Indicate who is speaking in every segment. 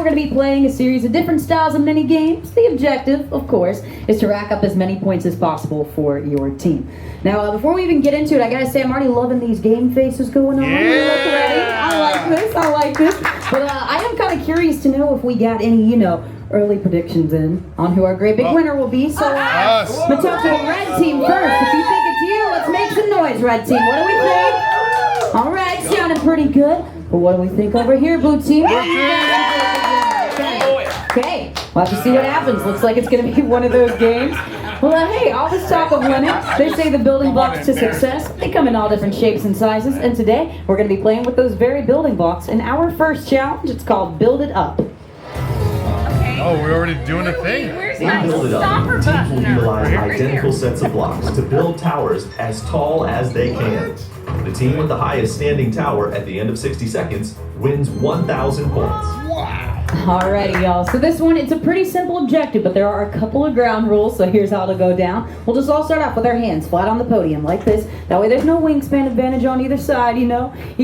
Speaker 1: going to be playing a series of different styles of mini games. The objective, of course, is to rack up as many points as possible for your team. Now, before we even get into it, I gotta say I'm already loving these game faces going on.
Speaker 2: Yeah.
Speaker 1: You look ready. I like this. But I am kind of curious to know if we got any, early predictions in on who our great big winner will be. So I'm gonna talk to the red team first. If you think it's you, let's make some noise, red team. What do we think? All right, sounding pretty good. But what do we think over here, blue team? Okay, we'll have to see what happens. Looks like it's going to be one of those games. Well, hey, all this talk of winning, they say the building blocks to success, they come in all different shapes and sizes. And today, we're going to be playing with those very building blocks. In our first challenge, it's called Build It Up.
Speaker 2: Oh, we're already doing a thing.
Speaker 3: Where's my stopper button? Teams will utilize identical sets of blocks to build towers as tall as they can. The team with the highest standing tower at the end of 60 seconds wins 1,000 points.
Speaker 1: Alrighty, y'all. So this one, it's a pretty simple objective, but there are a couple of ground rules, so here's how it'll go down. We'll just all start off with our hands flat on the podium, like this. That way there's no wingspan advantage on either side, You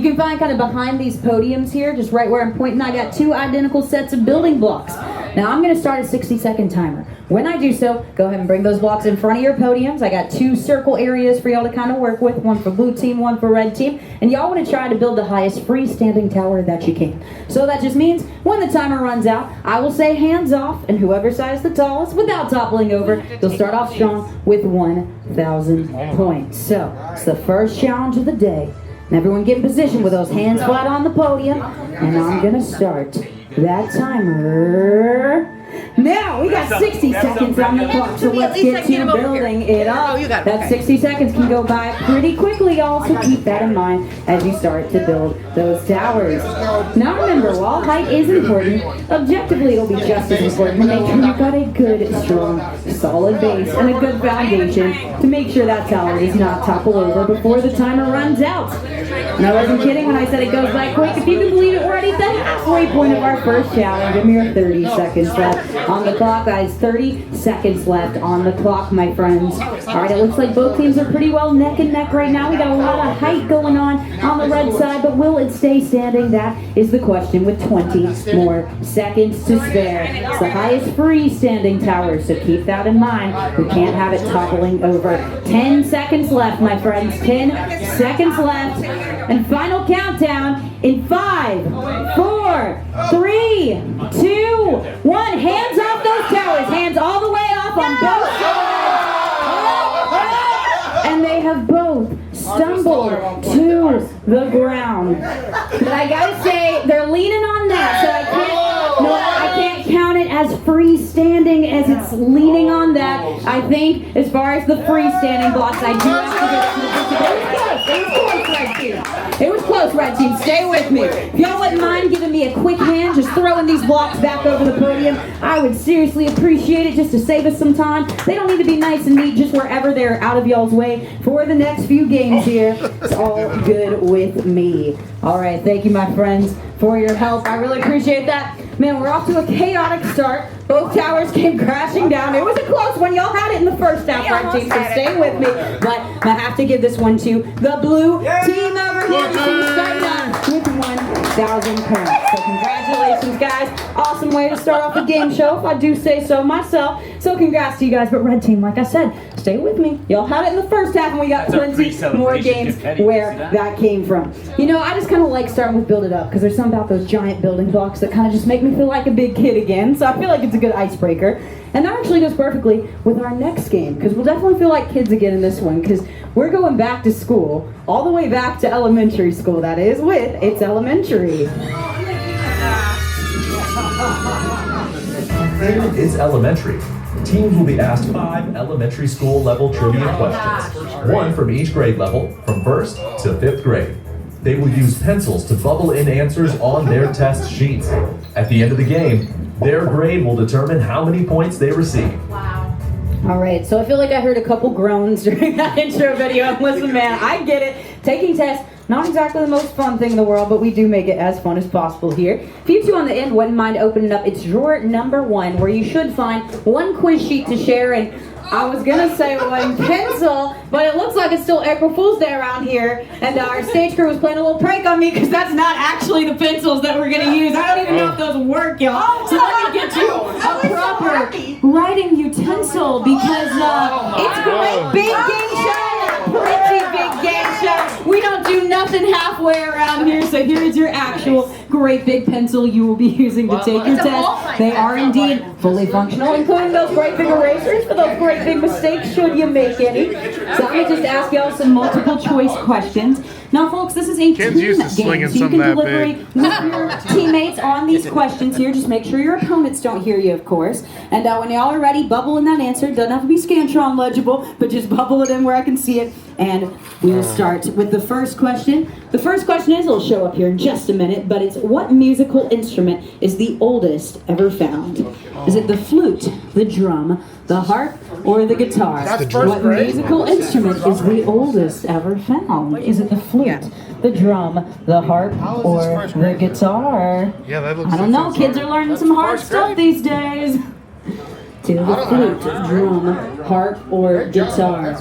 Speaker 1: can find kind of behind these podiums here, just right where I'm pointing, I got 2 identical sets of building blocks. Now I'm going to start a 60-second timer. When I do so, go ahead and bring those blocks in front of your podiums. I got 2 circle areas for y'all to kind of work with, one for blue team, one for red team. And y'all want to try to build the highest freestanding tower that you can. So that just means when the timer runs out, I will say hands off, and whoever size the tallest without toppling over, you'll start off strong with 1,000 points. So it's the first challenge of the day. And everyone get in position with those hands flat on the podium. And I'm going to start that timer. Now, we got 60 seconds on the clock, so let's get to building it up. That 60 seconds can go by pretty quickly, y'all, so keep that in mind as you start to build those towers. Now remember, while height is important, objectively it'll be just as important to make sure you've got a good, strong, solid base and a good foundation to make sure that tower does not topple over before the timer runs out. And I wasn't kidding when I said it goes by quick. If you can believe it, we're already at the halfway point of our first challenge. Give me your 30 seconds left on the clock, guys. 30 seconds left on the clock, my friends. All right, it looks like both teams are pretty well neck and neck right now. We got a lot of height going on the red side, but will it stay standing? That is the question with 20 more seconds to spare. It's the highest freestanding tower, so keep that in mind. We can't have it toppling over. 10 seconds left, my friends. 10 seconds left. And final countdown in 5, 4, 3, 2, 1. Hands off those towers. Hands all the way off on both sides. And they have both stumbled to the ground. But I gotta say, they're leaning on that, so I can't count it as freestanding as it's leaning on that. I think as far as the freestanding blocks, I do have to get to the It was close, red team. Stay with me. If y'all wouldn't mind giving me a quick hand, just throwing these blocks back over the podium, I would seriously appreciate it just to save us some time. They don't need to be nice and neat, just wherever they're out of y'all's way for the next few games here. It's all good with me. All right, thank you, my friends, for your help. I really appreciate that. Man, we're off to a chaotic start. Both towers came crashing down. It was a close one. Y'all had it in the first half, red team, so stay with me. But I have to give this one to the blue team over here. So starting off with 1,000 points. So congratulations, guys. Awesome way to start off the game show, if I do say so myself. So congrats to you guys. But red team, like I said, stay with me. Y'all had it in the first half, and we got plenty more games where that came from. I just kind of like starting with Build It Up, because there's something about those giant building blocks that kind of just make me feel like a big kid again. So I feel like it's a good icebreaker. And that actually goes perfectly with our next game, because we'll definitely feel like kids again in this one, because we're going back to school, all the way back to elementary school, that is, with It's Elementary.
Speaker 3: It's elementary. Teams will be asked 5 elementary school level trivia questions, one from each grade level, from 1st to 5th grade. They will use pencils to bubble in answers on their test sheets. At the end of the game, their grade will determine how many points they receive.
Speaker 1: Wow. All right, so I feel like I heard a couple groans during that intro video. And listen, man, I get it. Taking tests, not exactly the most fun thing in the world, but we do make it as fun as possible here. If you two on the end wouldn't mind opening up, it's drawer number 1, where you should find one quiz sheet to share. And I was gonna say one pencil, but it looks like it's still April Fool's Day around here, and our stage crew was playing a little prank on me because that's not actually the pencils that we're gonna use. I don't even know if those work, y'all. So let me get you a proper writing utensil because it's a great big game show, pretty big game show. We don't do nothing halfway around here, so here is your actual great big pencil you will be using to take your test. They are indeed fully functional, including those great big erasers for those great big mistakes should you make any. So let me just ask y'all some multiple choice questions. Now folks, this is a team game, so you can deliberate with your teammates on these questions here. Just make sure your opponents don't hear you, of course. And when y'all are ready, bubble in that answer. Doesn't have to be Scantron legible, but just bubble it in where I can see it. And we'll start with the first question. The first question it'll show up here in just a minute, but it's what musical instrument is the oldest ever found? Is it the flute, the drum, the harp, or the guitar? What musical instrument is the oldest ever found? Is it the flute, the drum, the harp, or the guitar?
Speaker 2: Yeah, that looks
Speaker 1: I don't know, kids are learning some hard stuff these days. To the flute, drum, harp, or guitar.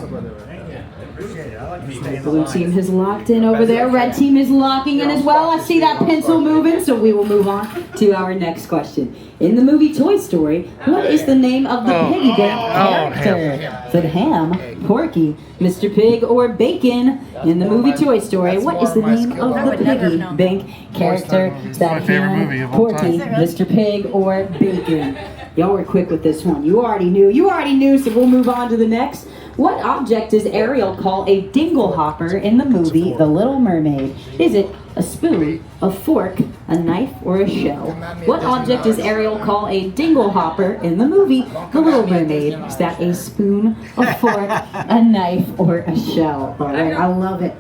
Speaker 1: Blue team has locked in over there. Red team is locking in as well. I see that pencil moving, so we will move on to our next question. In the movie Toy Story, what is the name of the piggy bank character? Is it Ham, Porky, Mr. Pig, or Bacon? In the movie Toy Story, what is the name of the piggy bank character? Is that Ham, Porky, Mr. Pig, or Bacon? Y'all were quick with this one. You already knew, so we'll move on to the next. What object does Ariel call a dinglehopper in the movie The Little Mermaid? Is it a spoon, a fork, a knife, or a shell? What object does Ariel call a dinglehopper in the movie The Little Mermaid? Is that a spoon, a fork, a knife, or a shell? All right, I love it.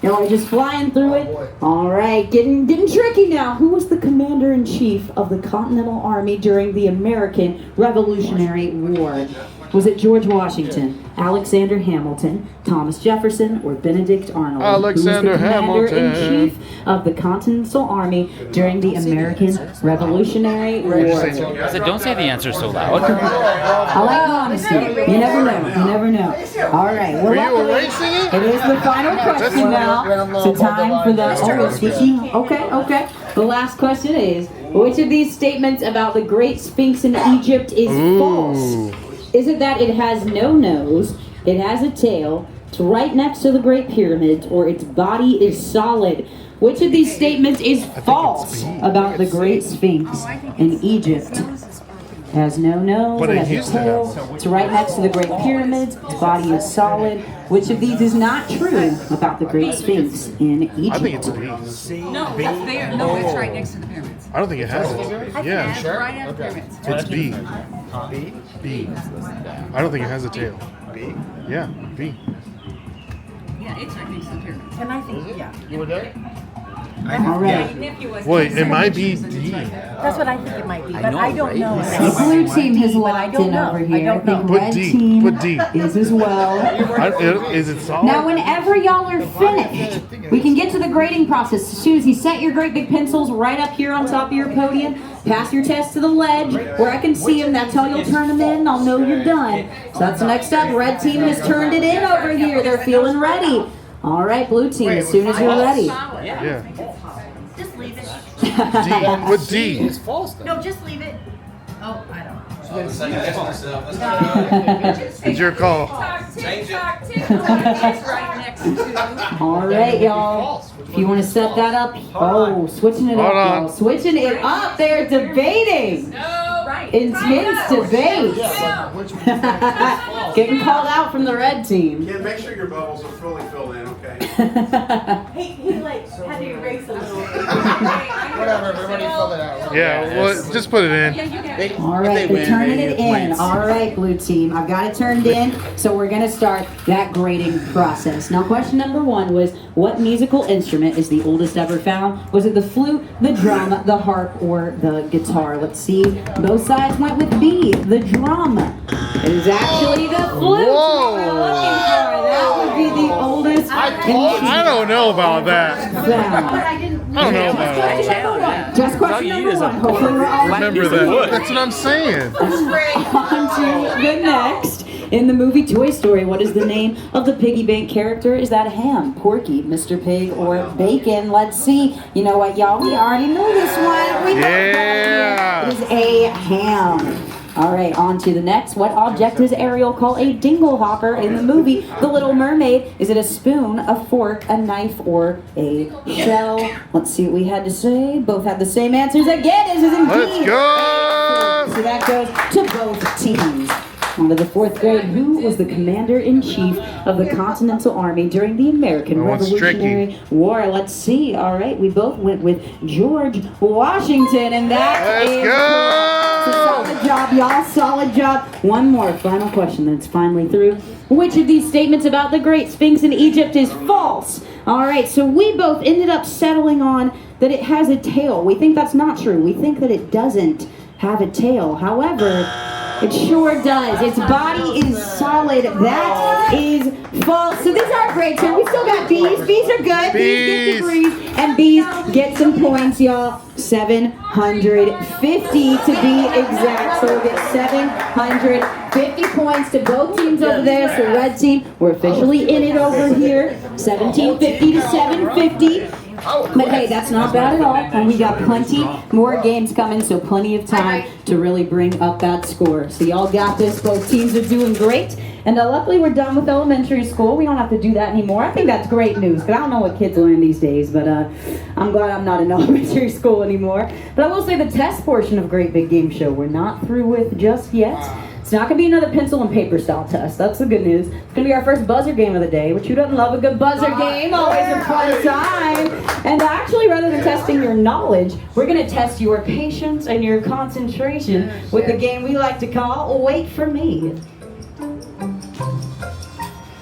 Speaker 1: Y'all are just flying through it. All right, getting tricky now. Who was the commander-in-chief of the Continental Army during the American Revolutionary War? Was it George Washington, Alexander Hamilton, Thomas Jefferson, or Benedict Arnold?
Speaker 2: Alexander Hamilton.
Speaker 1: Who was the commander-in-chief of the Continental Army during the American Revolutionary War?
Speaker 4: I said, don't say the answer so loud.
Speaker 1: I like honesty. You never know. You never know. All right. Well, luckily, it is the final question now. So time for the switching. Okay. The last question is, which of these statements about the Great Sphinx in Egypt is false? Is it that it has no nose, it has a tail, it's right next to the Great Pyramids, or its body is solid? Which of these statements is false about the Great Sphinx in Egypt? It has no nose, it has a tail, it's right next to the Great Pyramids, its body is solid. Which of these is not true about the Great Sphinx in Egypt?
Speaker 2: I think it's B.
Speaker 5: No, it's right next to the pyramids.
Speaker 2: I don't think it has it. Yeah,
Speaker 5: It's right at the pyramids.
Speaker 2: it's B. B. I don't think it has a tail. B? Yeah, B.
Speaker 5: Yeah, it's right next to the pyramids.
Speaker 6: And I think, yeah.
Speaker 2: You were there?
Speaker 1: All right.
Speaker 2: Wait, it might be D.
Speaker 6: That's what I think it might be, but
Speaker 4: know,
Speaker 6: I don't
Speaker 4: right?
Speaker 6: know.
Speaker 1: The blue team has
Speaker 6: But I
Speaker 1: locked
Speaker 6: don't
Speaker 1: in
Speaker 6: know.
Speaker 1: over
Speaker 6: I
Speaker 1: here. I
Speaker 6: don't
Speaker 1: think
Speaker 6: know.
Speaker 2: Put
Speaker 1: red
Speaker 2: D.
Speaker 1: team
Speaker 2: Put D.
Speaker 1: is as well.
Speaker 2: Is it solid?
Speaker 1: Now, whenever y'all are finished, we can get to the grading process. As soon as you set your great big pencils right up here on top of your podium, pass your test to the ledge where I can see them. That's how you'll turn them in. I'll know you're done. So that's the next step. Red team has turned it in over here. They're feeling ready. All right, blue team, as soon as you're ready.
Speaker 2: Yeah.
Speaker 6: Just leave it.
Speaker 2: D. Put D.
Speaker 6: No, just leave it. Oh, I don't know.
Speaker 2: It's your call.
Speaker 5: It's right next to.
Speaker 1: All right, y'all. If you want to set that up, switching it up,
Speaker 2: Hold on.
Speaker 1: y'all. Switching it up. They're debating. Intense debate. Getting called out from the red team.
Speaker 7: Yeah, make sure your bubbles are fully filled in, okay?
Speaker 6: He like had to erase a little.
Speaker 8: Whatever, everybody fill it out.
Speaker 2: Yeah, well, just put it in.
Speaker 1: All right, they're turning it in. All right, blue team. I've got it turned in, so we're going to start that grading process. Now, question number 1 was, what musical instrument is the oldest ever found? Was it the flute, the drum, the harp, or the guitar? Let's see. Both sides went with B, the drum. It is actually the flute.
Speaker 2: Whoa.
Speaker 1: We were looking for. That would be the oldest
Speaker 2: I don't know about that.
Speaker 1: found.
Speaker 2: I don't know about that.
Speaker 1: Just question number 1. Hopefully we're all
Speaker 2: Remember that. That's what I'm saying.
Speaker 1: on to the next. In the movie Toy Story, what is the name of the piggy bank character? Is that Ham, Porky, Mr. Pig, or Bacon? Let's see. You know what, y'all? We already know this one. We know
Speaker 2: Yeah.
Speaker 1: it is a ham. All right, on to the next. What object does Ariel call a dingle hopper in the movie The Little Mermaid? Is it a spoon, a fork, a knife, or a shell? Let's see what we had to say. Both had the same answers again. This is indeed.
Speaker 2: Let's go!
Speaker 1: So that goes to both teams. On to the 4th grade. Who was the commander-in-chief of the Continental Army during the American
Speaker 2: That one's
Speaker 1: Revolutionary War? Let's see. All right, we both went with George Washington, and that
Speaker 2: Let's
Speaker 1: is
Speaker 2: go!
Speaker 1: correct. Solid job, y'all. Solid job. One more final question that's finally through. Which of these statements about the Great Sphinx in Egypt is false? All right, so we both ended up settling on that it has a tail. We think that's not true. We think that it doesn't have a tail. However, it sure does. Its body is solid. That is false. So this is our grades here. We still got B's. B's are good. B's get degrees. And B's get some points, y'all. 750 to be exact. So we'll get 750 points to both teams over there. So red team, we're officially in it over here. 1750 to 750. But hey, that's not bad at all. And we got plenty more games coming, so plenty of time to really bring up that score. So y'all got this. Both teams are doing great. And luckily we're done with elementary school. We don't have to do that anymore. I think that's great news, because I don't know what kids learn these days, but I'm glad I'm not in elementary school anymore. But I will say the test portion of Great Big Game Show we're not through with just yet. It's not going to be another pencil and paper style test. That's the good news. It's going to be our first buzzer game of the day, which who doesn't love a good buzzer game? Always a fun time. And actually, rather than testing your knowledge, we're going to test your patience and your concentration with the game we like to call Wait For Me.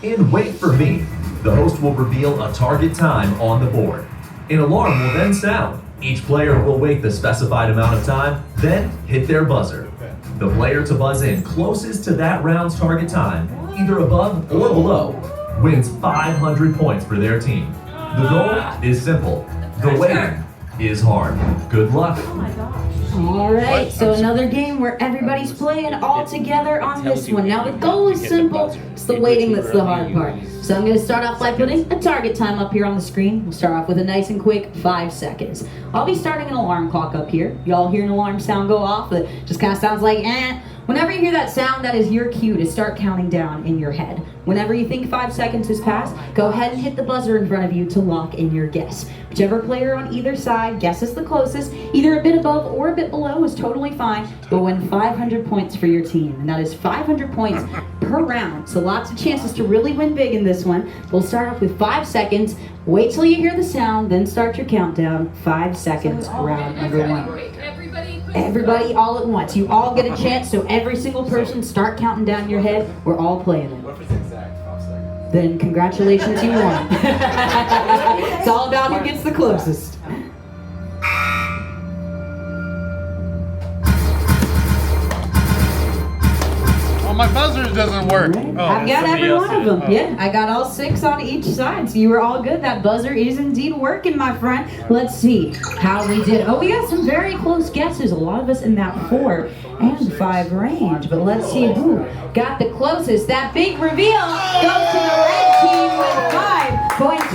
Speaker 3: In Wait For Me, the host will reveal a target time on the board. An alarm will then sound. Each player will wait the specified amount of time, then hit their buzzer. The player to buzz in closest to that round's target time, either above or below, wins 500 points for their team. The goal is simple. The waiting is hard. Good luck.
Speaker 1: All right, so another game where everybody's playing all together on this one. Now the goal is simple. It's the waiting that's the hard part. So I'm going to start off by putting a target time up here on the screen. We'll start off with a nice and quick 5 seconds. I'll be starting an alarm clock up here. Y'all hear an alarm sound go off that just kind of sounds like eh. Whenever you hear that sound, that is your cue to start counting down in your head. Whenever you think 5 seconds has passed, go ahead and hit the buzzer in front of you to lock in your guess. Whichever player on either side guesses the closest, either a bit above or a bit below, is totally fine. You'll win 500 points for your team, and that is 500 points per round. So lots of chances to really win big in this one. We'll start off with 5 seconds. Wait till you hear the sound, then start your countdown. 5 seconds, round number 1. Everybody all at once. You all get a chance, so every single person start counting down in your head. We're all playing it.
Speaker 8: What if it's exact 5 seconds?
Speaker 1: Then congratulations, you won. It's all about who gets the closest.
Speaker 2: Oh, my buzzer doesn't work.
Speaker 1: Right.
Speaker 2: Oh,
Speaker 1: I've got
Speaker 4: somebody
Speaker 1: every
Speaker 4: else
Speaker 1: one of
Speaker 4: did.
Speaker 1: them.
Speaker 4: Oh.
Speaker 1: Yeah, I got all 6 on each side, so you were all good. That buzzer is indeed working, my friend. Let's see how we did. Oh, we got some very close guesses. A lot of us in that 4 and 5 range. But let's see who got the closest. That big reveal goes to the red team with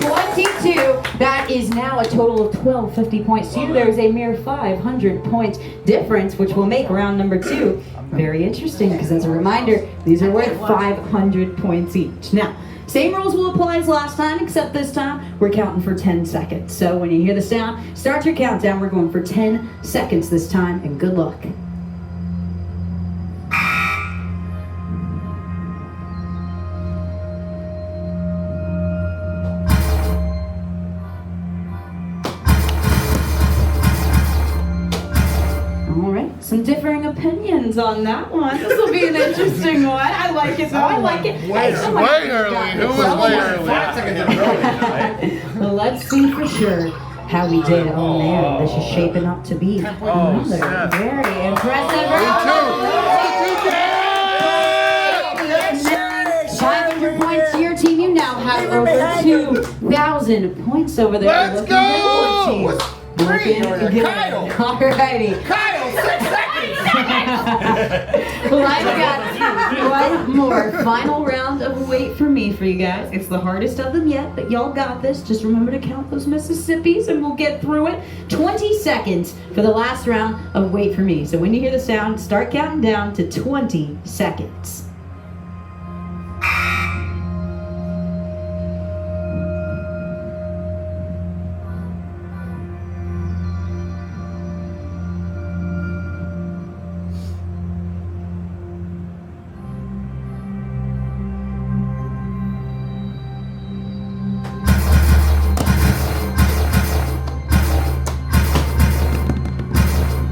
Speaker 1: 5.22. That is now a total of 1250 points to you. There's a mere 500 points difference, which will make round number 2 very interesting, because as a reminder, these are worth 500 points each. Now, same rules will apply as last time, except this time we're counting for 10 seconds. So when you hear the sound, start your countdown. We're going for 10 seconds this time, and good luck. All right, some differing opinions on that one. This will be an interesting one. I like it though. I like it. Hey, somebody
Speaker 2: Way early. Who was way early?
Speaker 8: 5 seconds is early.
Speaker 1: Well, let's see for sure how we did. Oh man, this is shaping up to be another
Speaker 2: snap.
Speaker 1: very impressive round. 500 points to your team. You now have over 2,000 points over there.
Speaker 2: Let's
Speaker 1: Looking
Speaker 2: go!
Speaker 1: good, team. Looking good.
Speaker 8: Kyle!
Speaker 1: Alrighty.
Speaker 8: Kyle, 6 seconds!
Speaker 1: Well, I've got more. Final round of Wait For Me for you guys. It's the hardest of them yet, but y'all got this. Just remember to count those Mississippis and we'll get through it. 20 seconds for the last round of Wait For Me. So when you hear the sound, start counting down to 20 seconds.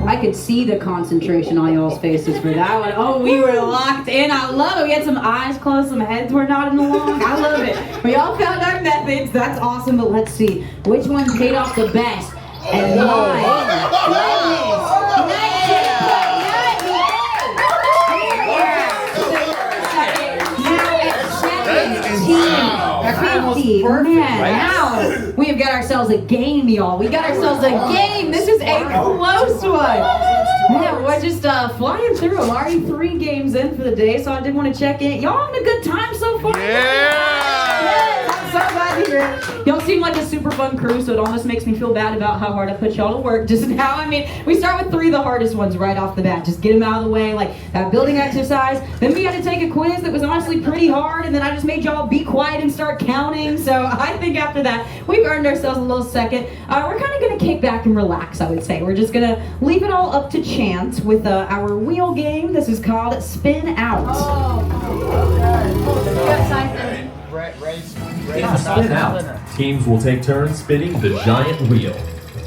Speaker 1: I could see the concentration on y'all's faces for that one. Oh, we were locked in. I love it. We had some eyes closed, some heads were nodding along. I love it. We all found our methods. That's awesome, but let's see. Which one paid off the best? And why? Now we have got ourselves a game, y'all. We got ourselves a game. This is a close one. Man, we're just flying through. I'm already 3 games in for the day, so I did want to check in. Y'all having a good time so far?
Speaker 2: Yeah!
Speaker 1: I'm so glad to hear it. Y'all seem like a super fun crew, so it almost makes me feel bad about how hard I put y'all to work just now. I mean, we start with 3 of the hardest ones right off the bat. Just get them out of the way, like that building exercise. Then we had to take a quiz that was honestly pretty hard, and then I just made y'all be quiet and start counting. So I think after that, we've earned ourselves a little second. We're kind of going to kick back and relax, I would say. We're just going to leave it all up to chance with our wheel game. This is called Spin Out.
Speaker 3: In Spin Out, teams will take turns spinning the giant wheel.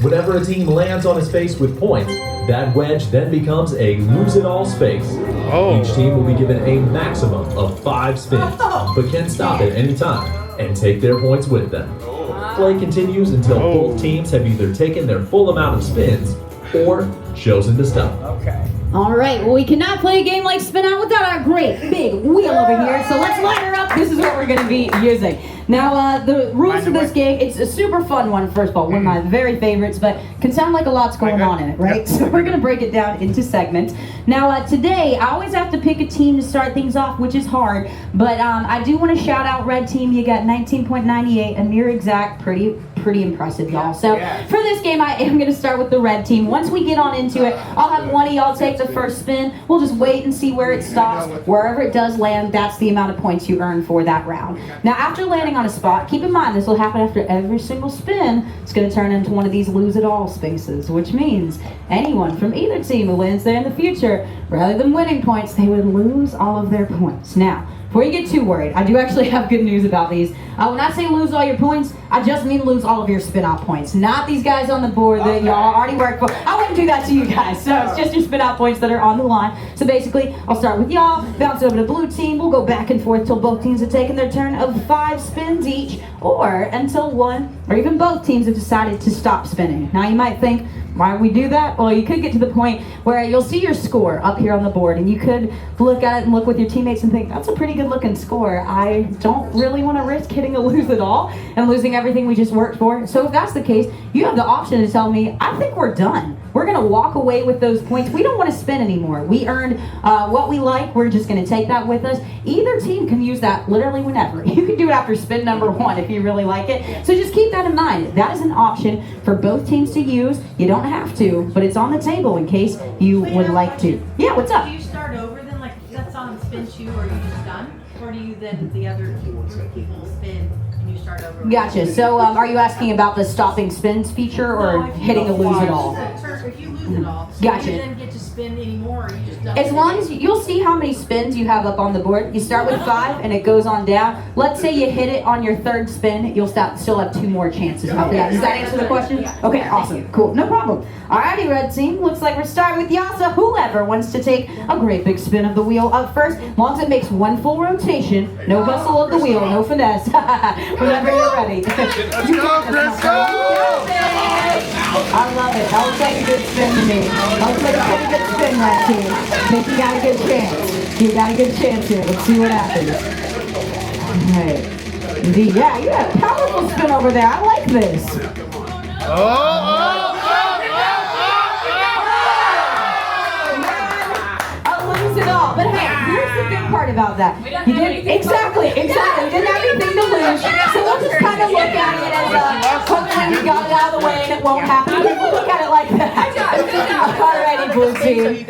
Speaker 3: Whenever a team lands on a space with points, that wedge then becomes a lose-it-all space.
Speaker 2: Oh.
Speaker 3: Each team will be given a maximum of 5 spins, but can stop at any time and take their points with them. Play continues until both teams have either taken their full amount of spins or chosen to stop.
Speaker 1: All right, well, we cannot play a game like Spin Out without our great big wheel over here, so let's line her up. This is what we're going to be using. Now, the rules for this game, it's a super fun one, first of all, one of my very favorites, but can sound like a lot's going on in it, right? So we're going to break it down into segments. Now, today, I always have to pick a team to start things off, which is hard, but I do want to shout out Red Team. You got 19.98, a near exact, pretty impressive, y'all. So for this game, I am going to start with the Red Team. Once we get on into it, I'll have one of y'all take the first spin. We'll just wait and see where it stops. Wherever it does land, that's the amount of points you earn for that round. Now, after landing on a spot, keep in mind this will happen after every single spin. It's going to turn into one of these lose-it-all spaces, which means anyone from either team who lands there in the future, rather than winning points, they would lose all of their points. Now, before you get too worried, I do actually have good news about these. When I say lose all your points, I just mean lose all of your spin-out points. Not these guys on the board that y'all already worked for. I wouldn't do that to you guys. So it's just your spin-out points that are on the line. So basically, I'll start with y'all, bounce over to blue team. We'll go back and forth till both teams have taken their turn of 5 spins each, or until one or even both teams have decided to stop spinning. Now you might think, why would we do that? Well, you could get to the point where you'll see your score up here on the board, and you could look at it and look with your teammates and think, that's a pretty good looking score. I don't really want to risk hitting a lose at all and losing everything we just worked for. So if that's the case, you have the option to tell me, I think we're done. We're going to walk away with those points. We don't want to spin anymore. We earned what we like. We're just going to take that with us. Either team can use that literally whenever. You can do it after spin number 1 if you really like it. So just keep that in mind. That is an option for both teams to use. You don't have to, but it's on the table in case you would like to. Yeah, what's up?
Speaker 6: Do you start over then, like if that's on spin 2, or are you just done? Or do you then the other 3 people spin and you start over?
Speaker 1: Gotcha. So are you asking about the stopping spins feature or hitting a lose at all?
Speaker 6: If you lose it all,
Speaker 1: Gotcha.
Speaker 6: do you then get to spin anymore, or you just done?
Speaker 1: As long as you'll see how many spins you have up on the board. You start with 5 and it goes on down. Let's say you hit it on your 3rd spin, you'll still have 2 more chances after that. Does that answer the question? Okay, awesome, cool, no problem. Alrighty, Red Team, looks like we're starting with Yasa. Whoever wants to take a great big spin of the wheel up first, as long as it makes 1 full rotation, no bustle of the wheel, no finesse. Whenever you're ready.
Speaker 2: Let's go, Crystal!
Speaker 1: I love it. That looks like a good spin to me. That looks like a pretty good spin, Red Team. I think you got a good chance. You got a good chance here. Let's see what happens. Alright. Indeed, yeah, you had a powerful spin over there. I like this. I'll lose it all. But hey, here's the good part about that. You didn't exactly. You didn't have anything to lose. So we'll just kind of look at it as hopefully we got it out of the way and it won't happen. We'll look at it like that. Alrighty, blue team.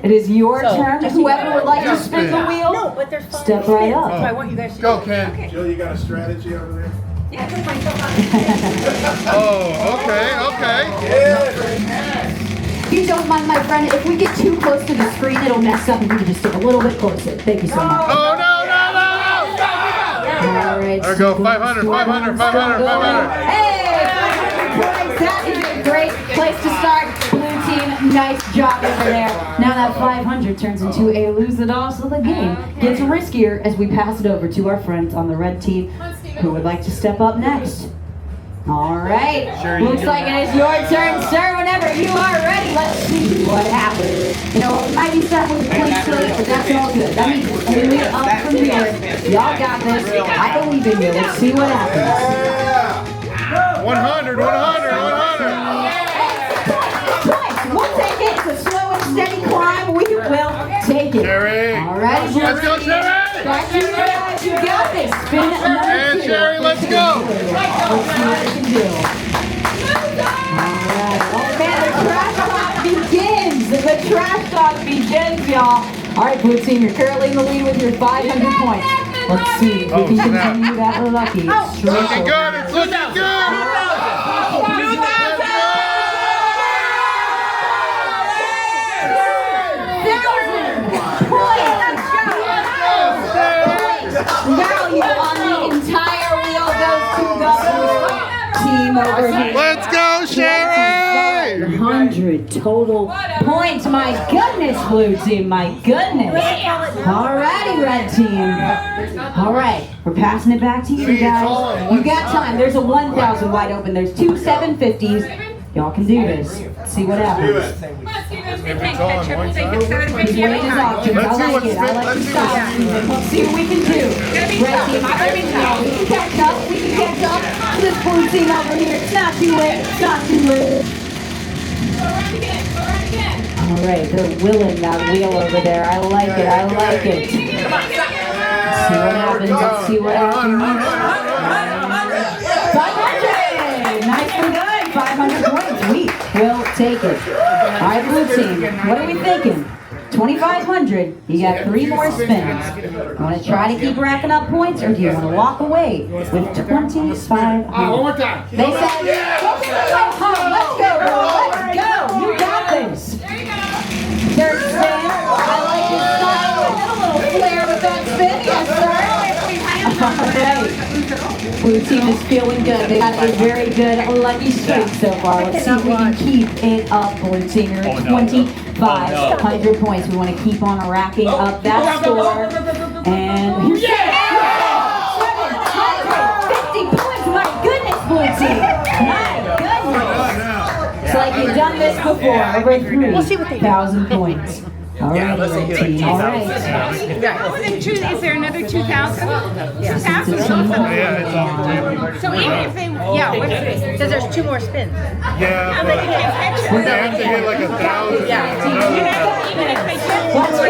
Speaker 1: It is your turn. Whoever would like to spin the wheel, step right up.
Speaker 6: I want you guys to
Speaker 2: Go, Ken.
Speaker 7: Jill, you got a strategy over there?
Speaker 6: Yeah, put myself on.
Speaker 2: Oh, okay.
Speaker 1: If you don't mind, my friend, if we get too close to the screen, it'll mess up and you can just get a little bit closer. Thank you so much.
Speaker 2: Oh, no.
Speaker 1: Alright.
Speaker 2: There we go. 500.
Speaker 1: Hey, 500 points. That is a great place to start. Blue team, nice job over there. Now that 500 turns into a lose it all, so the game gets riskier as we pass it over to our friends on the red team who would like to step up next. Alright, looks like it is your turn, sir. Whenever you are ready, let's see what happens. You know, it might be starting with a clean slate, but that's all good. That means it's only up from here. Y'all got this. I believe in you. Let's see what happens.
Speaker 2: 100.
Speaker 1: We'll take it. It's a slow and steady climb. We will take it.
Speaker 2: Sherry.
Speaker 1: Alright,
Speaker 2: Let's go, Sherry.
Speaker 1: you got this. Spin another
Speaker 2: And
Speaker 1: two.
Speaker 2: Sherry, let's go.
Speaker 1: Let's see what we can do. Alright. Oh man, the trash talk begins. The trash talk begins, y'all. Alright, blue team, you're currently in the lead with your 500 points. Let's see if we can continue that lucky streak.
Speaker 2: Looking good. It's looking good.
Speaker 1: Value on the entire wheel goes to the team over here.
Speaker 2: Let's go, Sherry.
Speaker 1: 100 total points. My goodness, blue team. My goodness. Alrighty, red team. Alright, we're passing it back to you guys. You got time. There's a 1,000 wide open. There's two 750s. Y'all can do this. Let's see what happens.
Speaker 2: If it's on one side.
Speaker 1: He's weighing his options.
Speaker 2: Let's see
Speaker 1: I like
Speaker 2: what's
Speaker 1: it. I
Speaker 2: fit.
Speaker 1: like
Speaker 2: Let's
Speaker 1: the
Speaker 2: see
Speaker 1: style.
Speaker 2: what's
Speaker 1: Let's see what we can do. Red team, I mean, we can catch up. We can catch up to this blue team over here. It's not too late. It's not too late. All right, they're willing that wheel over there. I like it. I like it. Let's see what happens. Let's see what happens. 500. Nicely done. 500 points. We will take it. All right, blue team. What are we thinking? 2,500. You got 3 more spins. You want to try to keep racking up points, or do you want to walk away with 2,500?
Speaker 2: One more time.
Speaker 1: They said, let's go, bro. Let's go. You got this. Third spin. I like his style. A little flair with that spin. Yes, sir. Alright. Blue team is feeling good. They got a very good lucky streak so far. Let's see if we can keep it up, blue team. You're at 2,500 points. We want to keep on racking up that score. And here's 750 points. My goodness, blue team. My goodness. It's like you've done this before. Over 3,000 points. All right, red team. All right.
Speaker 5: Is there another 2,000? 2,000?
Speaker 2: Yeah, it's off the table.
Speaker 6: So even if they, because there's 2 more spins.
Speaker 2: Yeah, but they have to hit like 1,000.
Speaker 5: Even if they get
Speaker 1: Let's go.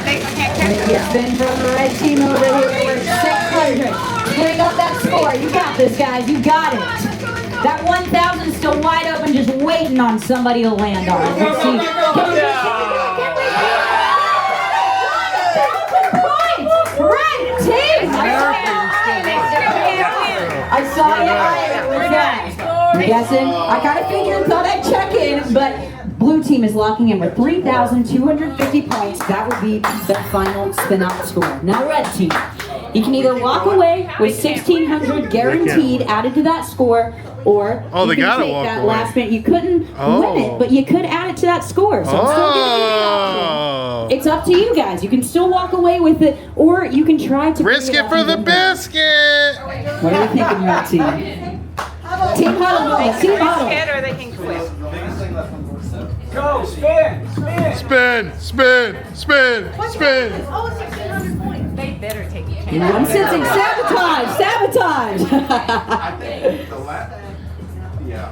Speaker 5: they can't catch
Speaker 1: It's been from the red team over here for 600. Bring up that score. You got this, guys. You got it. That 1,000 is still wide open, just waiting on somebody to land on it. Let's see. Red team! I saw you. What's that? I'm guessing. I kind of figured, thought I'd check in, but blue team is locking in with 3,250 points. That would be the final spin out score. Now, red team, you can either walk away with 1,600 guaranteed added to that score, or
Speaker 2: Oh, they
Speaker 1: you can
Speaker 2: gotta
Speaker 1: take
Speaker 2: walk
Speaker 1: that
Speaker 2: away.
Speaker 1: last minute. You couldn't win
Speaker 2: Oh.
Speaker 1: it, but you could add it to that score. So I'm still giving you the option.
Speaker 2: Oh.
Speaker 1: It's up to you guys. You can still walk away with it, or you can try to
Speaker 2: Risk
Speaker 1: bring
Speaker 2: it for the
Speaker 1: up even more.
Speaker 2: biscuit.
Speaker 1: What are you thinking, red team? Team huddle, guys. Team huddle.
Speaker 5: or they can quit.
Speaker 8: Go, spin.
Speaker 2: Spin, spin, spin, spin.
Speaker 6: Oh, 1,600 points.
Speaker 5: They better take it.
Speaker 1: I'm sensing sabotage. Sabotage.
Speaker 7: I think the last, yeah.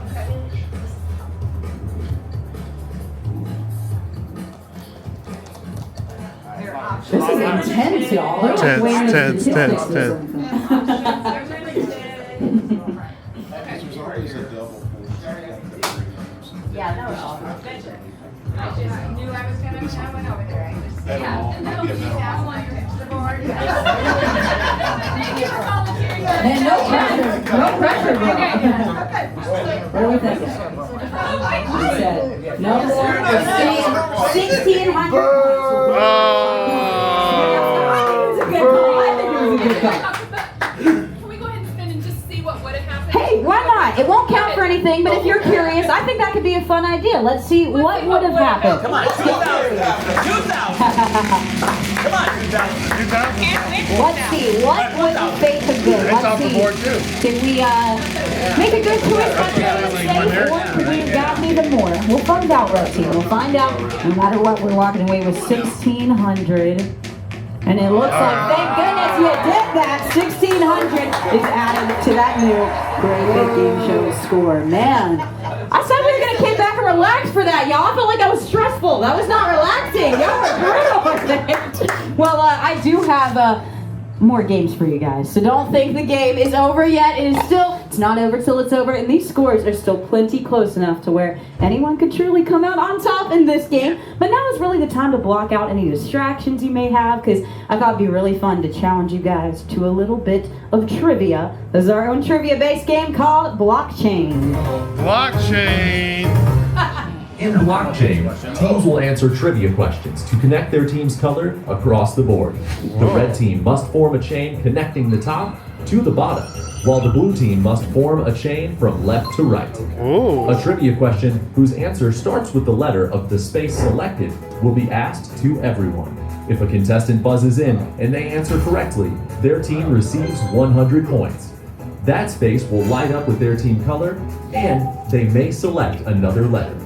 Speaker 1: This is intense, y'all. They're like
Speaker 2: Tense,
Speaker 1: weighing the
Speaker 2: tense,
Speaker 1: statistics
Speaker 2: tense,
Speaker 1: or
Speaker 2: tense.
Speaker 1: something.
Speaker 7: There's always a double.
Speaker 6: Yeah, that was awesome.
Speaker 5: I just knew I was gonna when I went over there. I just,
Speaker 7: That
Speaker 5: yeah.
Speaker 7: won't
Speaker 5: And
Speaker 7: be
Speaker 5: then
Speaker 7: enough.
Speaker 5: you pass one to the board. Thank you for volunteering.
Speaker 1: Man, no pressure. No pressure, bro. What do we think? He said, no more. We're staying 1,600.
Speaker 2: Oh.
Speaker 1: It was a good call. I think it was a good call.
Speaker 5: Can we go ahead and spin and just see what would have happened?
Speaker 1: Hey, why not? It won't count for anything, but if you're curious, I think that could be a fun idea. Let's see what would have happened.
Speaker 8: Come on, 2,000. 2,000. Come on, 2,000.
Speaker 1: Let's see. What would the fate have been?
Speaker 2: It's
Speaker 1: Let's
Speaker 2: off the
Speaker 1: see.
Speaker 2: board too.
Speaker 1: Did we make a good choice by playing safe, or could we have gotten even more? We'll find out, Rosie. We'll find out. No matter what, we're walking away with 1,600. And it looks like, thank goodness you did that. 1,600 is added to that new Great Big Game Show score. Man, I said we were going to kick back and relax for that, y'all. I felt like that was stressful. That was not relaxing. Y'all were brutal with it. Well, I do have more games for you guys. So don't think the game is over yet. It's not over till it's over. And these scores are still plenty close enough to where anyone could truly come out on top in this game. But now is really the time to block out any distractions you may have, because I thought it'd be really fun to challenge you guys to a little bit of trivia. This is our own trivia-based game called Blockchain.
Speaker 2: Blockchain.
Speaker 3: In blockchain, teams will answer trivia questions to connect their team's color across the board. The red team must form a chain connecting the top to the bottom, while the blue team must form a chain from left to right.
Speaker 2: Ooh.
Speaker 3: A trivia question whose answer starts with the letter of the space selected will be asked to everyone. If a contestant buzzes in and they answer correctly, their team receives 100 points. That space will light up with their team color, and they may select another letter.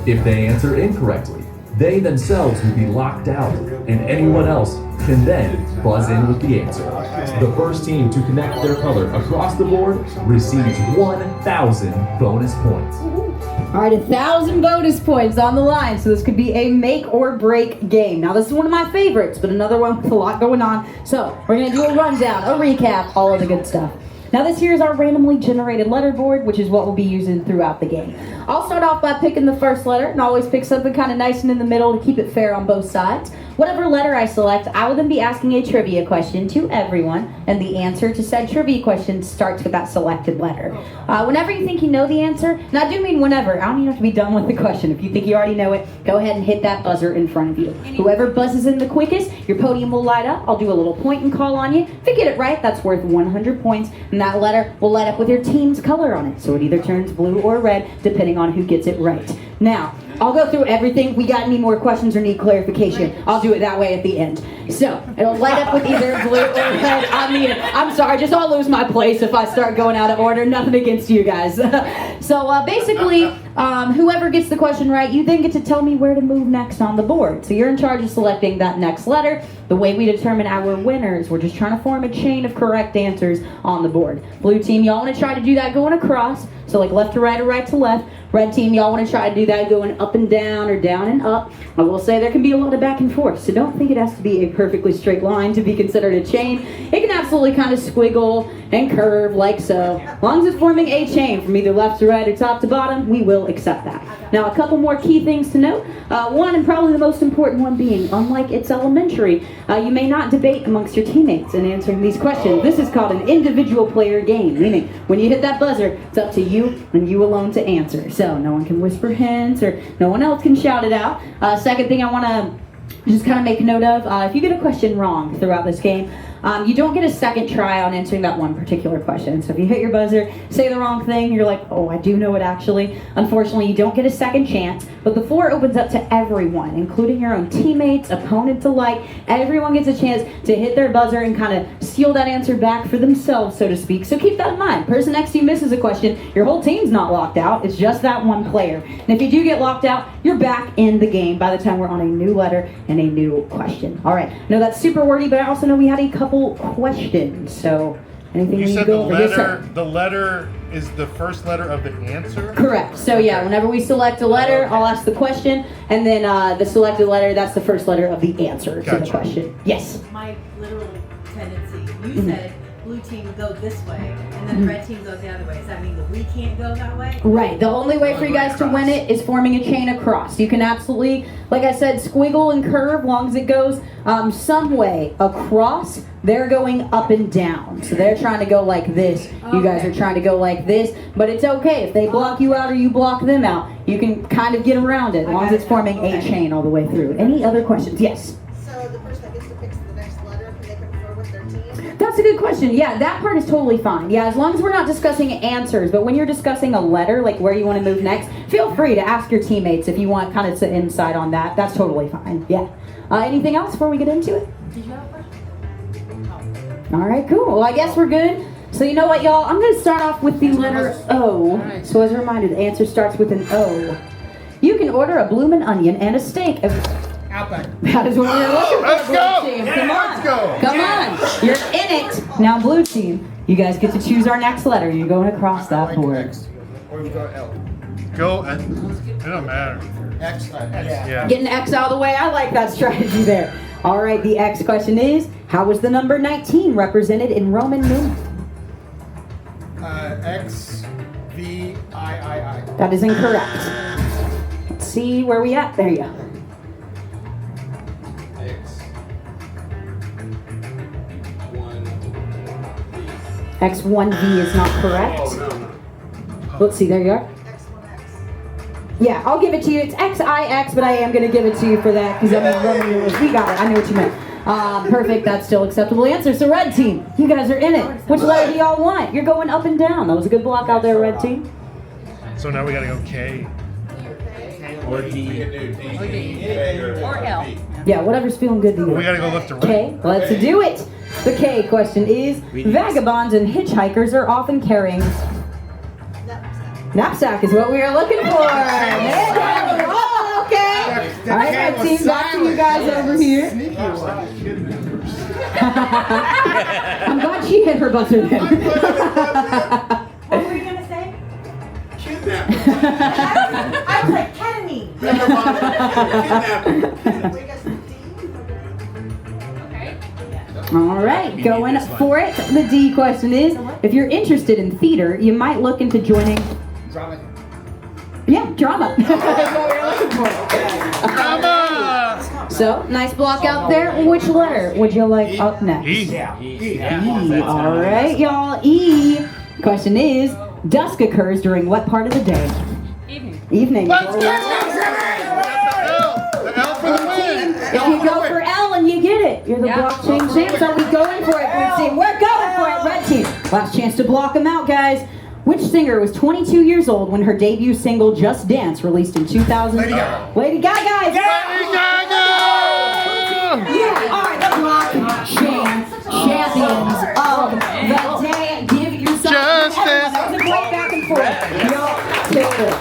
Speaker 3: If they answer incorrectly, they themselves will be locked out, and anyone else can then buzz in with the answer. The first team to connect their color across the board receives 1,000 bonus points.
Speaker 1: All right, 1,000 bonus points on the line, so this could be a make or break game. Now, this is one of my favorites, but another one with a lot going on. So, we're going to do a rundown, a recap, all of the good stuff. Now, this here is our randomly generated letter board, which is what we'll be using throughout the game. I'll start off by picking the first letter, and always pick something kind of nice and in the middle to keep it fair on both sides. Whatever letter I select, I will then be asking a trivia question to everyone, and the answer to said trivia question starts with that selected letter. Whenever you think you know the answer, and I do mean whenever, I don't even have to be done with the question. If you think you already know it, go ahead and hit that buzzer in front of you. Whoever buzzes in the quickest, your podium will light up. I'll do a little point and call on you. If you get it right, that's worth 100 points, and that letter will light up with your team's color on it. So it either turns blue or red, depending on who gets it right. Now, I'll go through everything. We got any more questions or need clarification? I'll do it that way at the end. So, it'll light up with either blue or red. I'm sorry, just I'll lose my place if I start going out of order. Nothing against you guys. So, basically, whoever gets the question right, you then get to tell me where to move next on the board. So you're in charge of selecting that next letter. The way we determine our winners, we're just trying to form a chain of correct answers on the board. Blue team, y'all want to try to do that going across. So like left to right or right to left. Red team, y'all want to try to do that going up and down or down and up. I will say there can be a lot of back and forth, so don't think it has to be a perfectly straight line to be considered a chain. It can absolutely kind of squiggle and curve like so. As long as it's forming a chain from either left to right or top to bottom, we will accept that. Now, a couple more key things to note. One, and probably the most important one being, unlike it's elementary, you may not debate amongst your teammates in answering these questions. This is called an individual player game, meaning when you hit that buzzer, it's up to you and you alone to answer. So no one can whisper hints or no one else can shout it out. Second thing I want to just kind of make note of, if you get a question wrong throughout this game, you don't get a second try on answering that one particular question. So if you hit your buzzer, say the wrong thing, you're like, oh, I do know it actually. Unfortunately, you don't get a second chance, but the floor opens up to everyone, including your own teammates, opponents alike. Everyone gets a chance to hit their buzzer and kind of steal that answer back for themselves, so to speak. So keep that in mind. Person next to you misses a question, your whole team's not locked out. It's just that one player. And if you do get locked out, you're back in the game by the time we're on a new letter and a new question. All right. I know that's super wordy, but I also know we had a couple questions. So anything
Speaker 2: You
Speaker 1: we need
Speaker 2: said
Speaker 1: to go over? Yes, sir.
Speaker 2: the letter is the first letter of the answer?
Speaker 1: Correct. So yeah, whenever we select a letter, I'll ask the question, and then the selected letter, that's the first letter of the answer to the
Speaker 2: Gotcha.
Speaker 1: question. Yes.
Speaker 6: My literal tendency, you said blue team go this way, and then red team goes the other way. Does that mean that we can't go that way?
Speaker 1: Right. The only way for you guys to win it is forming a chain across. You can absolutely, like I said, squiggle and curve, long as it goes some way across. They're going up and down. So they're trying to go like this. You guys are trying to go like this. But it's okay. If they block you out or you block them out, you can kind of get around it as long as it's forming a chain all the way through. Any other questions? Yes.
Speaker 5: So the person that gets to pick the next letter, can they confer with their team?
Speaker 1: That's a good question. Yeah, that part is totally fine. Yeah, as long as we're not discussing answers, but when you're discussing a letter, like where you want to move next, feel free to ask your teammates if you want kind of some insight on that. That's totally fine. Yeah. Anything else before we get into it?
Speaker 6: Did you have a question?
Speaker 1: All right, cool. Well, I guess we're good. So you know what, y'all? I'm going to start off with the letter O. So as a reminder, the answer starts with an O. You can order a bloomin' onion and a steak.
Speaker 8: Outback.
Speaker 1: That is what we're looking for,
Speaker 2: Let's
Speaker 1: blue
Speaker 2: go.
Speaker 1: team.
Speaker 2: Yeah,
Speaker 1: Come on.
Speaker 2: let's go.
Speaker 1: Come on. You're in it. Now, blue team, you guys get to choose our next letter. You're going across that board.
Speaker 8: X. Or you go L.
Speaker 2: Go. It don't matter.
Speaker 8: X.
Speaker 2: Yeah.
Speaker 1: Getting X out of the way, I like that strategy there. All right, the X question is, how was the number 19 represented in Roman numerals?
Speaker 8: X. V. I.
Speaker 1: That is incorrect. Let's see where we at. There you go.
Speaker 7: X. 1.
Speaker 1: X1V is not correct.
Speaker 7: Oh, no.
Speaker 1: Let's see, there you are.
Speaker 5: X1X.
Speaker 1: Yeah, I'll give it to you. It's XIX, but I am going to give it to you for that because I mean, Roman numerals. We got it. I know what you meant. Perfect. That's still acceptable answer. So, red team, you guys are in it. Which letter do y'all want? You're going up and down. That was a good block out there, red team.
Speaker 2: So now we gotta go K.
Speaker 4: Or D.
Speaker 6: Or L.
Speaker 1: Yeah, whatever's feeling good to
Speaker 2: We
Speaker 1: you.
Speaker 2: gotta go left to right.
Speaker 1: Okay, let's do it. The K question is, vagabonds and hitchhikers are often carrying... Knapsack is what we are looking for. Oh, okay. All right, red team, back to you guys over here. I'm glad she hit her buzzer then.
Speaker 6: What were you going to say?
Speaker 7: Kidnapping.
Speaker 6: I was like, ketamine.
Speaker 7: Kidnapping.
Speaker 1: All right, going for it. The D question is, if you're interested in theater, you might look into joining...
Speaker 8: Drama.
Speaker 1: Yeah, drama. That's what we're looking for.
Speaker 2: Drama!
Speaker 1: So, nice block out there. Which letter would you like up next?
Speaker 2: E.
Speaker 1: E. All right, y'all. E. Question is, dusk occurs during what part of the day? Evening.
Speaker 2: Let's go! The L for the win!
Speaker 1: If you go for L and you get it, you're the blockchain champs. Are we going for it, blue team? We're going for it, red team. Last chance to block them out, guys. Which singer was 22 years old when her debut single Just Dance released in 2000?
Speaker 2: Lady Gaga.
Speaker 1: Lady Gaga!
Speaker 2: Lady Gaga!
Speaker 1: You are the blockchain champions of the day. Give yourself
Speaker 2: Just Dance.
Speaker 1: That was a great back and forth. Y'all killed it.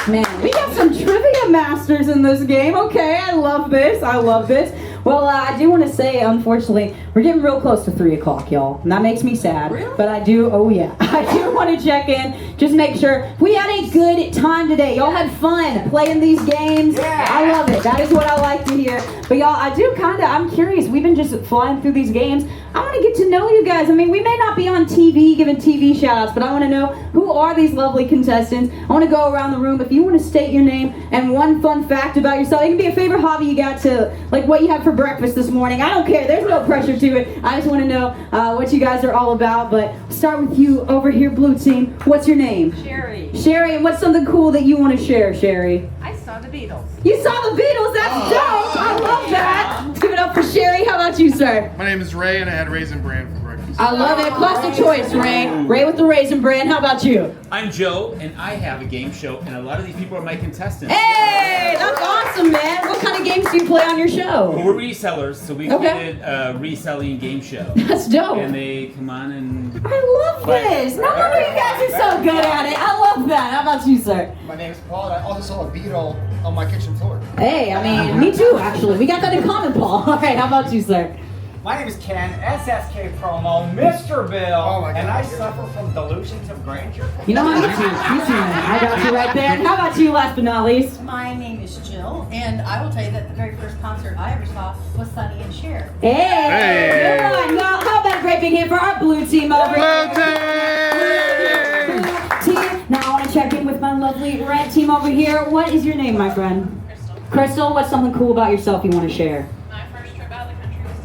Speaker 1: Man, we got some trivia masters in this game. Okay, I love this. I love this. Well, I do want to say, unfortunately, we're getting real close to 3 o'clock, y'all. And that makes me sad. Really? But I do, oh yeah, I do want to check in, just make sure we had a good time today. Y'all had fun playing these games. Yeah. I love it. That is what I like to hear. But y'all, I'm curious. We've been just flying through these games. I want to get to know you guys. I mean, we may not be on TV giving TV shout-outs, but I want to know who are these lovely contestants. I want to go around the room. If you want to state your name and one fun fact about yourself, it can be a favorite hobby you got to, like what you had for breakfast this morning. I don't care. There's no pressure to it. I just want to know what you guys are all about. But start with you over here, blue team. What's your name?
Speaker 6: Sherry.
Speaker 1: Sherry, and what's something cool that you want to share, Sherry?
Speaker 6: I saw the Beatles.
Speaker 1: You saw the Beatles. That's dope. I love that. Let's give it up for Sherry. How about you, sir?
Speaker 2: My name is Ray, and I had Raisin Bran for breakfast.
Speaker 1: I love it. Classic choice, Ray. Ray with the Raisin Bran. How about you?
Speaker 4: I'm Joe, and I have a game show, and a lot of these people are my contestants.
Speaker 1: Hey, that's awesome, man. What kind of games do you play on your show?
Speaker 4: Well, we're resellers, so we created a reselling game show.
Speaker 1: That's dope.
Speaker 4: And they come on and...
Speaker 1: I love this. No wonder you guys are so good at it. I love that. How about you, sir?
Speaker 8: My name is Paul, and I also saw a beetle on my kitchen floor.
Speaker 1: Hey, I mean, me too, actually. We got that in common, Paul. All right, how about you, sir?
Speaker 9: My name is Ken, SSK Promo, Mr. Bill,
Speaker 8: Oh my
Speaker 9: and I
Speaker 8: God.
Speaker 9: suffer from delusions of grandeur.
Speaker 1: You know what? You too, man. I got you right there. And how about you, last but not least?
Speaker 6: My name is Jill, and I will tell you that the very first concert I ever saw was Sonny and Cher.
Speaker 1: Hey! Good one. Well, how about a great big hand for our blue team over here?
Speaker 2: Blue team!
Speaker 1: Blue team. Now I want to check in with my lovely red team over here. What is your name, my friend? Crystal, what's something cool about yourself you want to share?
Speaker 5: My first trip out of the country was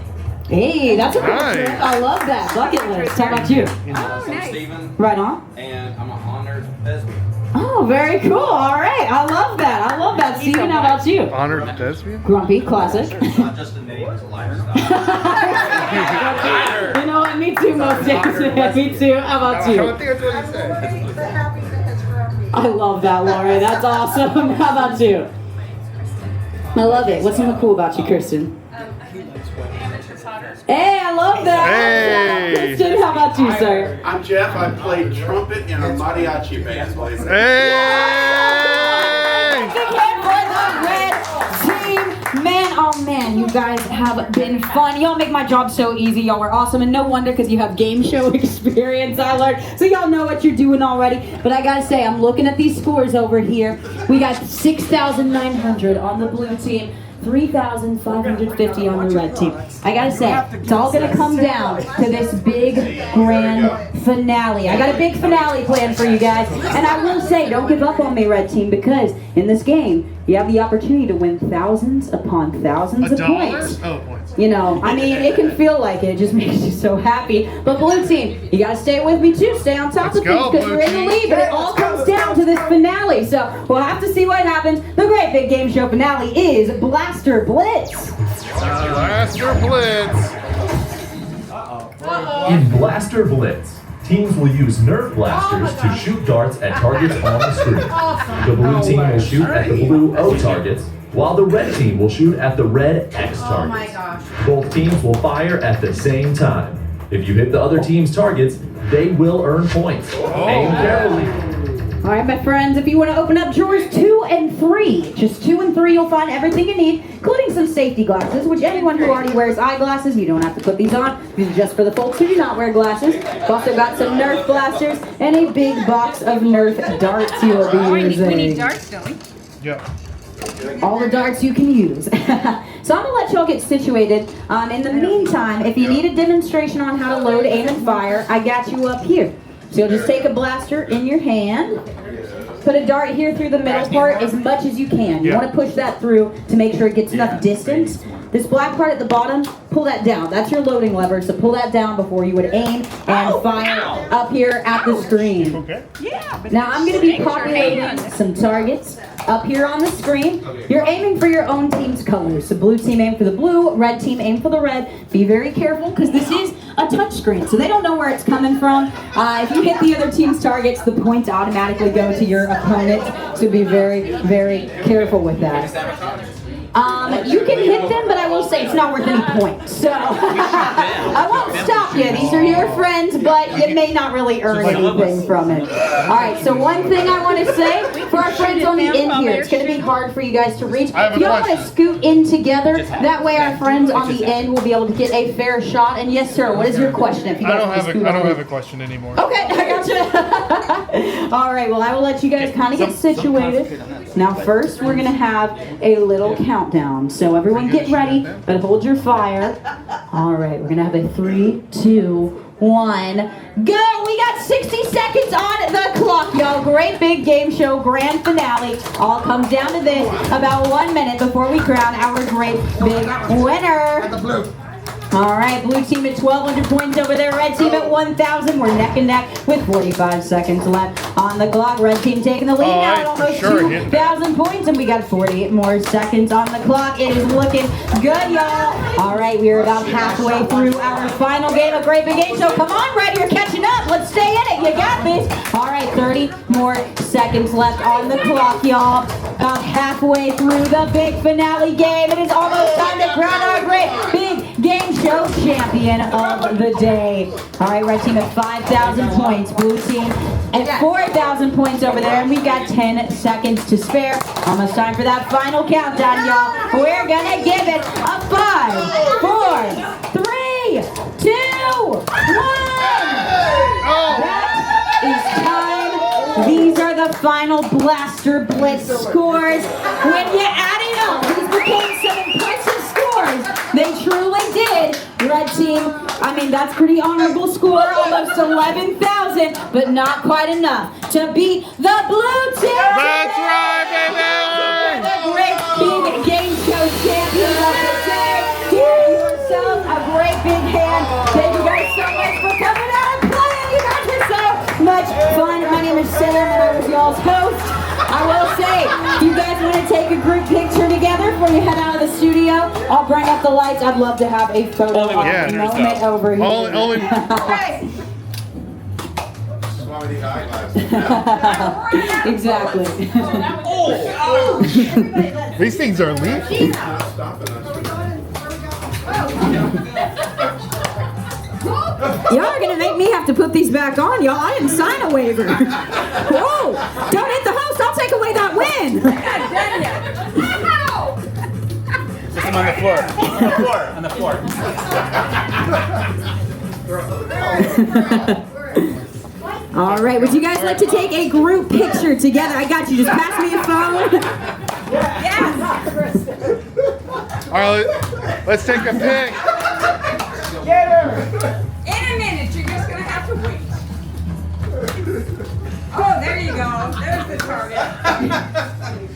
Speaker 5: Disney.
Speaker 1: Hey, that's a cool
Speaker 2: Nice.
Speaker 1: trip. I love that. Bucket list. How about you?
Speaker 7: I'm Steven,
Speaker 1: Right on.
Speaker 7: and I'm an honored lesbian.
Speaker 1: Oh, very cool. All right. I love that. I love that. Steven, how about you?
Speaker 2: Honored Desvian?
Speaker 1: Grumpy, classic.
Speaker 7: It's not just a name, it's a lifestyle.
Speaker 1: You know what? Me too, most days. Me too. How about
Speaker 8: I
Speaker 1: you?
Speaker 8: don't think that's what he said.
Speaker 1: I love that, Lori. That's awesome. How about you? I love it. What's something cool about you, Kristen?
Speaker 5: Amateur potter.
Speaker 1: Hey, I love that.
Speaker 2: Hey.
Speaker 1: Kristen, how about you, sir?
Speaker 10: I'm Jeff. I played trumpet in a mariachi band.
Speaker 2: Hey!
Speaker 1: Big hand for the red team. Man, oh man, you guys have been fun. Y'all make my job so easy. Y'all were awesome, and no wonder because you have game show experience, I learned. So y'all know what you're doing already. But I gotta say, I'm looking at these scores over here. We got 6,900 on the blue team. 3,550 on the red team. I gotta say, it's all gonna come down to this big grand finale. I got a big finale planned for you guys. And I will say, don't give up on me, red team, because in this game, you have the opportunity to win thousands upon thousands of points.
Speaker 2: Oh, points.
Speaker 1: You know, I mean, it can feel like it. It just makes you so happy. But blue team, you gotta stay with me too. Stay on top
Speaker 2: Let's
Speaker 1: of things
Speaker 2: go,
Speaker 1: because
Speaker 2: blue
Speaker 1: we're in the
Speaker 2: team.
Speaker 1: lead. But it all comes down to this finale. So we'll have to see what happens. The great big game show finale is Blaster Blitz.
Speaker 2: Blaster Blitz.
Speaker 3: In Blaster Blitz, teams will use Nerf blasters to shoot darts at targets on the screen. The blue team will shoot at the blue O targets, while the red team will shoot at the red X
Speaker 6: Oh my
Speaker 3: targets.
Speaker 6: gosh.
Speaker 3: Both teams will fire at the same time. If you hit the other team's targets, they will earn points. Aim carefully.
Speaker 1: All right, my friends, if you want to open up drawers 2 and 3, just 2 and 3, you'll find everything you need, including some safety glasses, which anyone who already wears eyeglasses, you don't have to put these on. These are just for the folks who do not wear glasses. We've also got some Nerf blasters and a big box of Nerf darts you will be using.
Speaker 5: We need darts, don't we?
Speaker 2: Yeah.
Speaker 1: All the darts you can use. So I'm going to let y'all get situated. In the meantime, if you need a demonstration on how to load, aim, and fire, I got you up here. So you'll just take a blaster in your hand, put a dart here through the middle part as much as you can. You
Speaker 2: Yeah.
Speaker 1: want to push that through to make sure it gets enough distance. This black part at the bottom, pull that down. That's your loading lever, so pull that down before you would aim and fire up here at the screen.
Speaker 2: Okay.
Speaker 1: Now I'm going to be populating some targets up here on the screen. You're aiming for your own team's colors. So blue team aim for the blue, red team aim for the red. Be very careful because this is a touch screen, so they don't know where it's coming from. If you hit the other team's targets, the points automatically go to your opponent. So be very, very careful with that. You can hit them, but I will say it's not worth any points. So I won't stop you. These are your friends, but you may not really earn anything from it. All right. So one thing I want to say for our friends on the end here, it's going to be hard for you guys to reach.
Speaker 2: I have a
Speaker 1: If y'all want to
Speaker 2: question.
Speaker 1: scoot in together, that way our friends on the end will be able to get a fair shot. And yes, sir. What is your question? If you guys want to scoot
Speaker 2: I don't
Speaker 1: on
Speaker 2: have
Speaker 1: in?
Speaker 2: a question anymore.
Speaker 1: Okay, I gotcha. All right, well, I will let you guys kind of get situated. Now, first, we're going to have a little countdown. So everyone get ready, but hold your fire. All right, we're going to have a 3, 2, 1, go. We got 60 seconds on the clock, y'all. Great big game show, grand finale. All comes down to this. About 1 minute before we crown our great big winner.
Speaker 8: The blue.
Speaker 1: All right, blue team at 1,200 points over there. Red team at 1,000. We're neck and neck with 45 seconds left on the clock. Red team taking the lead now at almost 2,000 points, and we got 48 more seconds on the clock. It is looking good, y'all. All right, we are about halfway through our final game of Great Big Game Show. Come on, Red, you're catching up. Let's stay in it. You got this. All right, 30 more seconds left on the clock, y'all. About halfway through the big finale game. It is almost time to crown our great big game show champion of the day. All right, red team at 5,000 points. Blue team at 4,000 points over there. And we've got 10 seconds to spare. Almost time for that final countdown, y'all. We're going to give it a 5, 4, 3, final blaster blitz scores. When you add it up, these became some impressive scores. They truly did. Red team, I mean, that's pretty honorable score, almost 11,000, but not quite enough to beat the blue team.
Speaker 2: That's right, baby!
Speaker 1: The great big game show champions of the day. Give yourselves a great big hand. Thank you guys so much for coming out and playing. You guys were so much fun. My name is Sam, and I was y'all's host. I will say, if you guys want to take a group picture together before you head out of the studio, I'll bring up the lights. I'd love to have a photo
Speaker 4: Only with
Speaker 1: op
Speaker 2: pictures,
Speaker 1: moment
Speaker 4: though.
Speaker 1: over here.
Speaker 2: Only.
Speaker 10: Swami the eyeglasses.
Speaker 1: Exactly.
Speaker 2: These things are leaky.
Speaker 10: Not stopping us.
Speaker 1: Y'all are gonna make me have to put these back on, y'all. I didn't sign a waiver. Whoa! Don't hit the host. I'll take away that win.
Speaker 4: Just on the floor. On the floor.
Speaker 1: All right. Would you guys like to take a group picture together? I got you. Just pass me a phone. Yes.
Speaker 2: All right, let's take a pic.
Speaker 9: Get her!
Speaker 5: In a minute, you're just gonna have to wait. Oh, there you go. There's the target.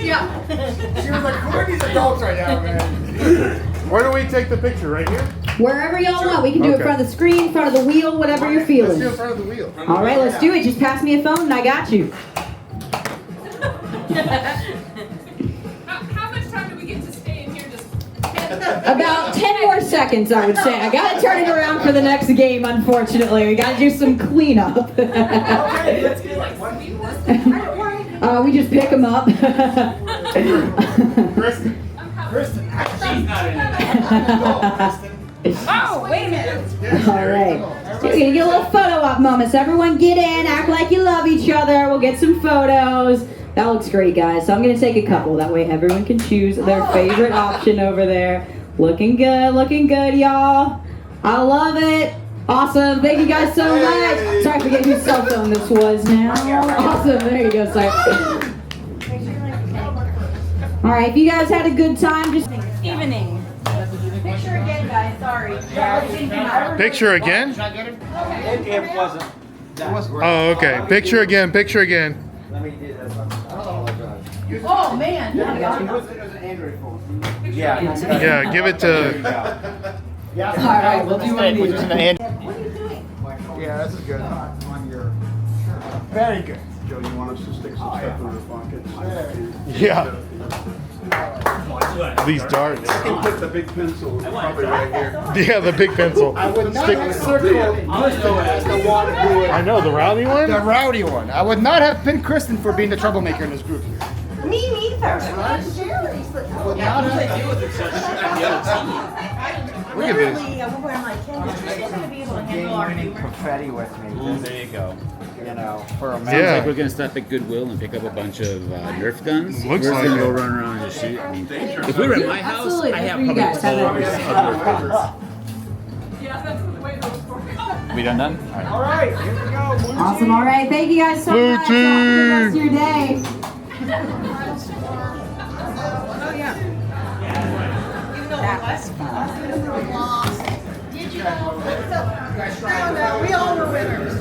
Speaker 5: Yeah.
Speaker 9: She was like, who are these adults right now, man?
Speaker 2: Where do we take the picture? Right here?
Speaker 1: Wherever y'all want. We can do it in
Speaker 2: Okay.
Speaker 1: front of the screen, in front of the wheel, whatever you're
Speaker 2: Let's do it in
Speaker 1: feeling.
Speaker 2: front of the wheel.
Speaker 1: All right, let's do it. Just pass me a phone and I got you.
Speaker 5: How much time do we get to stay in here? Just
Speaker 1: About 10 more seconds, I would say. I gotta turn it around for the next game, unfortunately. We gotta do some cleanup.
Speaker 9: Okay, let's get like one people.
Speaker 1: We just pick them up.
Speaker 2: Kristen.
Speaker 9: Kristen,
Speaker 4: She's not in it.
Speaker 5: oh, wait a minute.
Speaker 1: All right. So we're gonna get a little photo op moment. So everyone get in, act like you love each other. We'll get some photos. That looks great, guys. So I'm gonna take a couple. That way everyone can choose their favorite option over there. Looking good, y'all. I love it. Awesome. Thank you guys so much. Sorry, I forget whose cell phone this was now. Awesome. There you go, sir. All right. If you guys had a good time, just
Speaker 6: Evening. Picture again, guys. Sorry.
Speaker 2: Picture again?
Speaker 9: It wasn't.
Speaker 2: Oh, okay. Picture again. Picture again.
Speaker 9: Let me do this.
Speaker 6: Oh, man.
Speaker 9: It was an Android phone. Yeah.
Speaker 2: Yeah, give it to.
Speaker 9: Yeah.
Speaker 1: all right. We'll do one of these.
Speaker 6: What are you doing?
Speaker 9: Yeah, this is good. On your. Very good.
Speaker 10: Joe, you want us to stick some stuff in our pockets?
Speaker 2: Yeah. These darts.
Speaker 10: You can put the big pencil probably right here.
Speaker 2: Yeah, the big pencil.
Speaker 9: I would not have circled Kristen as the one who would.
Speaker 2: I know, the rowdy one?
Speaker 9: The rowdy one. I would not have pinned Kristen for being the troublemaker in this group here.
Speaker 6: Me neither.
Speaker 9: Would not have.
Speaker 2: Look at this.
Speaker 6: Literally, I'm wearing my Ken. She's still gonna be able to handle our
Speaker 9: Winning
Speaker 6: humor.
Speaker 9: confetti with me.
Speaker 4: There you go.
Speaker 9: You know, for a
Speaker 2: Yeah.
Speaker 9: man.
Speaker 4: Sounds like we're gonna stop at Goodwill and pick up a bunch of Nerf guns.
Speaker 2: Looks
Speaker 4: we're
Speaker 2: like
Speaker 4: gonna go
Speaker 2: it.
Speaker 4: run around and shoot. I mean, if we were at my house,
Speaker 1: Absolutely,
Speaker 4: I
Speaker 1: that's
Speaker 4: have
Speaker 1: where you
Speaker 4: probably
Speaker 1: guys have
Speaker 4: totally
Speaker 1: it.
Speaker 4: of Nerf guns.
Speaker 5: Yeah, that's the way those work.
Speaker 4: We done? All right.
Speaker 9: All right, here we go. Blue
Speaker 1: Awesome.
Speaker 9: team.
Speaker 1: All right. Thank you guys so
Speaker 2: Blue
Speaker 1: much. Have a good rest of
Speaker 2: team.
Speaker 1: your day.
Speaker 6: That was fun. Did you know? No, we all were winners.